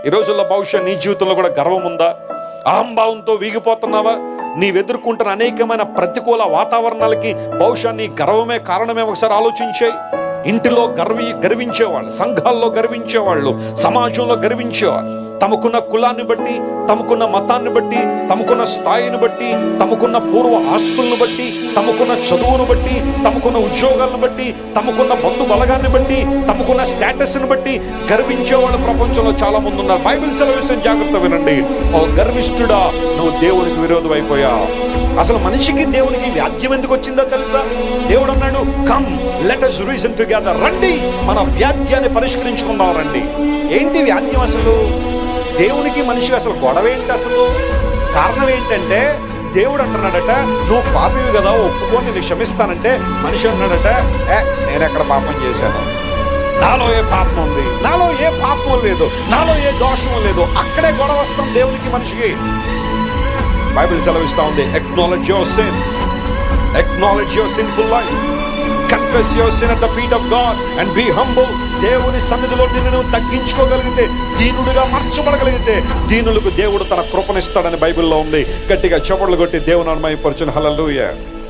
ఈ రోజుల్లో బహుశా నీ జీవితంలో కూడా గర్వం ఉందా? అహంభావంతో వీగిపోతున్నావా? నీవెదుర్కొంటున్న అనేకమైన ప్రతికూల వాతావరణాలకి బహుశా నీ గర్వమే కారణమే. ఒకసారి ఆలోచించే. ఇంటిలో గర్వించేవాళ్ళు, సంఘాల్లో గర్వించేవాళ్ళు, సమాజంలో గర్వించేవాళ్ళు. తమకున్న కులాన్ని బట్టి, తమకున్న మతాన్ని బట్టి, తమకున్న స్థాయిని బట్టి, తమకున్న పూర్వ ఆస్తులను బట్టి, తమకున్న చదువును బట్టి, తమకున్న ఉద్యోగాలను బట్టి, తమకున్న బంధు బలగాన్ని బట్టి, తమకున్న స్టేటస్ని బట్టి గర్వించేవాళ్ళు ప్రపంచంలో చాలా మంది ఉన్నారు. బైబిల్ సెలవిస్తుంది, జాగ్రత్త వినండి. ఓ గర్విష్ఠుడా, నువ్వు దేవునికి విరోధం అయిపోయావు. అసలు మనిషికి దేవునికి వ్యాధ్యం ఎందుకు వచ్చిందో తెలుసా? దేవుడు అన్నాడు, come let us reason together. రండి, మన వ్యాధ్యాన్ని పరిష్కరించుకుందాం రండి. ఏంటి వ్యాధ్యం? అసలు దేవునికి మనిషికి అసలు గొడవ ఏంటి? అసలు కారణం ఏంటంటే, దేవుడు అంటున్నాడట, నువ్వు పాపివి కదా, ఒప్పుకొని నేను క్షమిస్తానంటే, మనిషి అన్నాడట, నేను ఎక్కడ పాపం చేశాను? నాలో ఏ పాపం ఉంది? నాలో ఏ పాపం లేదు, నాలో ఏ దోషం లేదు. అక్కడే గొడవ వస్తాం దేవునికి మనిషికి. బైబిల్ సెలవిస్తా ఉంది, acknowledge your sin, acknowledge your sinful life, confess your sin at the feet of God and be humble. దేవుని సన్నిధిలో నిన్ను తగ్గించుకోగలిగితే, దీనుడిగా మార్చబడగలిగితే, దీనులకు దేవుడు తన కృపనిస్తాడని బైబిల్లో ఉంది. గట్టిగా చప్పట్లు కొట్టి దేవుని మహిమపరచును. హల్లెలూయా.